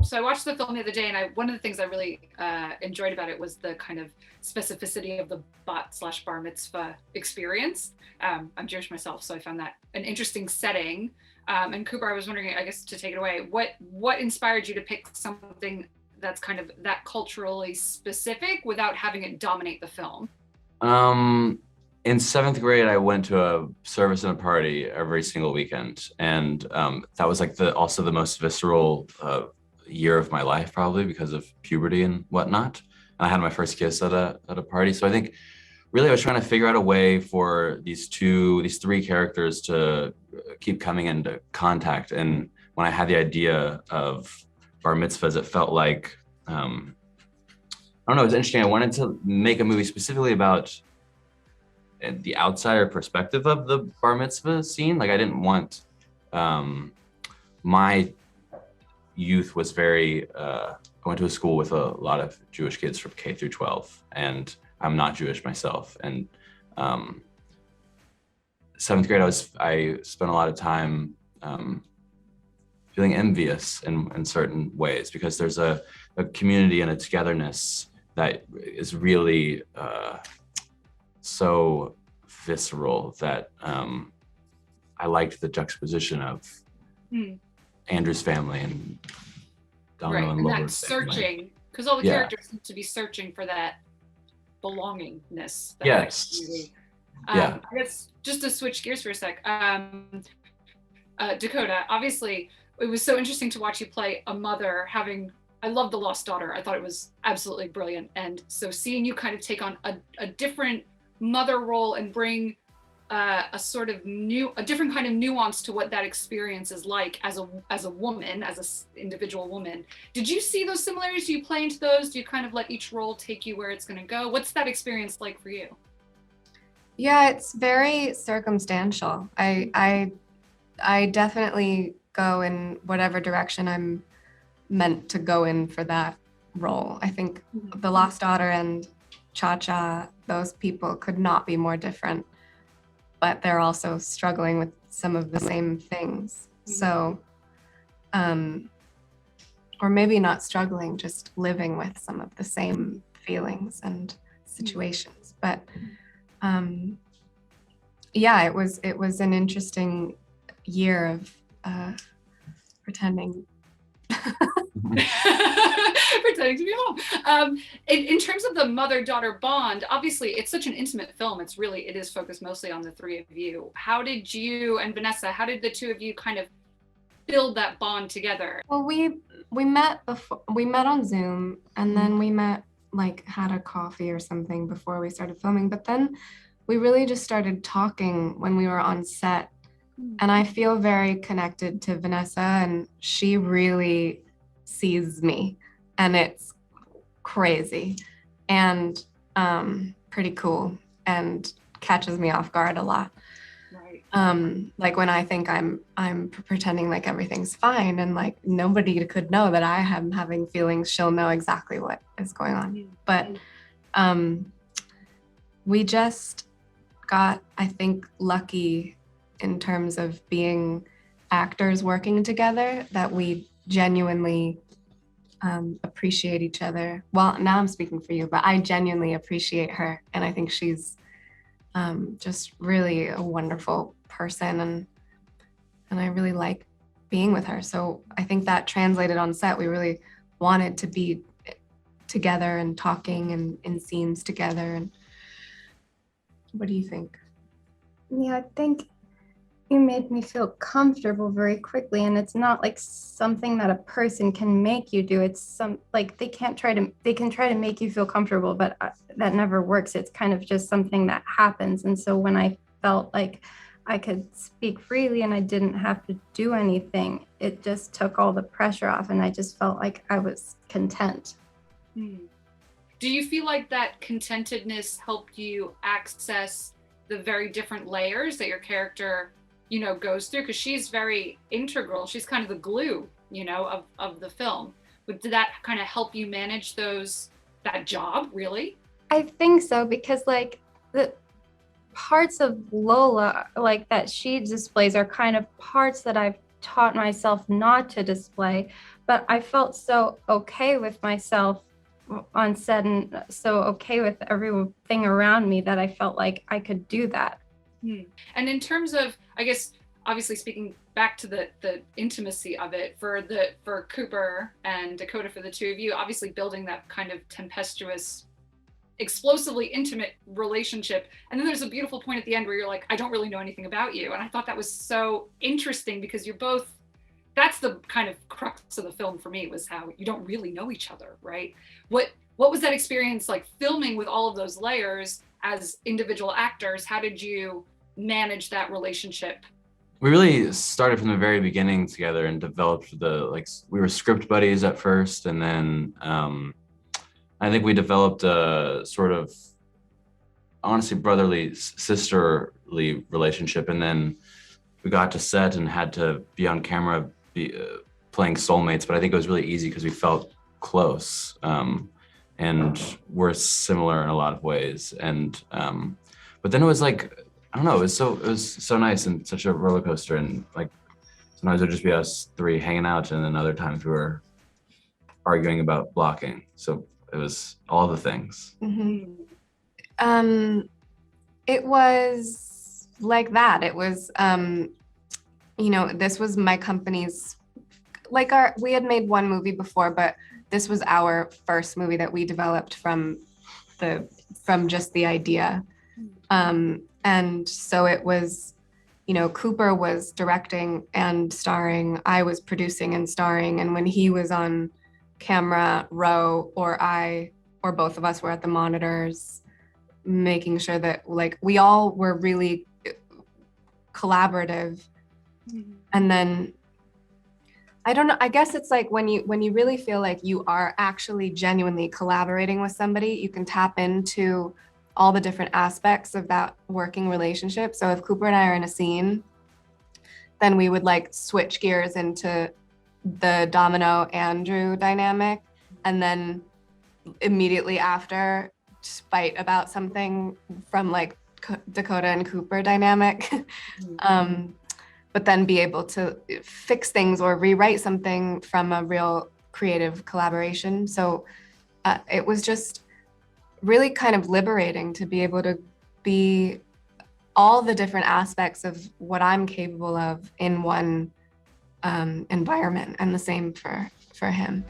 So I watched the film the other day, and one of the things I really enjoyed about it was the kind of specificity of the bat/bar mitzvah experience. I'm Jewish myself, so I found that an interesting setting. And Cooper, I was wondering, I guess to take it away, what inspired you to pick something that's kind of that culturally specific without having it dominate the film? In 7th grade, I went to a service and a party every single weekend, and that was like also the most visceral year of my life, probably because of puberty and whatnot. I had my first kiss at a party, so I think really I was trying to figure out a way for these three characters to keep coming into contact. And when I had the idea of bar mitzvahs, it felt like I don't know, it was interesting. I wanted to make a movie specifically about the outsider perspective of the bar mitzvah scene. Like I didn't want, my youth was very, I went to a school with a lot of Jewish kids from K through 12, and I'm not Jewish myself. And 7th grade, I spent a lot of time feeling envious in certain ways, because there's a community and a togetherness that is really so visceral that I liked the juxtaposition of Andrew's family and Domino and Laura's searching, because all the characters seem to be searching for that belongingness. Yes. I guess just to switch gears for a sec, Dakota, obviously it was so interesting to watch you play a mother I love The Lost Daughter. I thought it was absolutely brilliant. And so seeing you kind of take on a different mother role and bring a different kind of nuance to what that experience is like as a woman, as an individual woman. Did you see those similarities? Do you play into those? Do you kind of let each role take you where it's going to go? What's that experience like for you? Yeah, it's very circumstantial. I definitely go in whatever direction I'm meant to go in for that role. I think The Lost Daughter and Cha-Cha, those people could not be more different, but they're also struggling with some of the same things. So, or maybe not struggling, just living with some of the same feelings and situations. But yeah, it was an interesting year of pretending pretending to be home. In terms of the mother-daughter bond, obviously it's such an intimate film. It is focused mostly on the three of you. How did you and Vanessa, how did the two of you kind of build that bond together? Well, we met on Zoom, and then we met, like, had a coffee or something before we started filming. But then we really just started talking when we were on set. And I feel very connected to Vanessa, and she really sees me, and it's crazy and pretty cool and catches me off guard a lot. Right. Like when I think I'm pretending like everything's fine and like nobody could know that I am having feelings, she'll know exactly what is going on. But we just got, I think, lucky in terms of being actors working together, that we genuinely appreciate each other. Well, now I'm speaking for you, but I genuinely appreciate her. And I think she's just really a wonderful person, and I really like being with her. So I think that translated on set. We really wanted to be together and talking and in scenes together. And what do you think? Yeah, I think you made me feel comfortable very quickly, and it's not like something that a person can make you do. It's they can try to make you feel comfortable, but that never works. It's kind of just something that happens. And so when I felt like I could speak freely and I didn't have to do anything, it just took all the pressure off, and I just felt like I was content. Do you feel like that contentedness helped you access the very different layers that your character goes through? Because she's very integral. She's kind of the glue, of the film. But did that kind of help you manage that job, really? I think so, because like the parts of Lola that she displays are kind of parts that I've taught myself not to display. but I felt so okay with myself on set and so okay with everything around me that I felt like I could do that. And in terms of, I guess, obviously speaking back to the intimacy of it for Cooper and Dakota, for the two of you, obviously building that kind of tempestuous, explosively intimate relationship. And then there's a beautiful point at the end where you're like, I don't really know anything about you. And I thought that was so interesting because you're both, that's the kind of crux of the film for me, was how you don't really know each other, right? What was that experience like filming with all of those layers as individual actors? How did you manage that relationship? We really started from the very beginning together and developed we were script buddies at first, and then I think we developed a sort of honestly brotherly, sisterly relationship, and then we got to set and had to be on camera playing soulmates. But I think it was really easy because we felt close, and we're similar in a lot of ways. And but then it was like, I don't know, it was so nice and such a roller coaster. And like sometimes it would just be us three hanging out, and then other times we were arguing about blocking. So it was all the things. Mm-hmm. It was like that. It was, this was my company's, we had made one movie before, but this was our first movie that we developed from just the idea. And so it was, Cooper was directing and starring, I was producing and starring. And when he was on camera, Ro or I, or both of us were at the monitors, making sure that we all were really collaborative. Mm-hmm. And then, I don't know, I guess it's like when you really feel like you are actually genuinely collaborating with somebody, you can tap into all the different aspects of that working relationship. So if Cooper and I are in a scene, then we would switch gears into the Domino Andrew dynamic, and then immediately after fight about something from Dakota and Cooper dynamic. But then be able to fix things or rewrite something from a real creative collaboration. So it was just really kind of liberating to be able to be all the different aspects of what I'm capable of in one environment, and the same for him.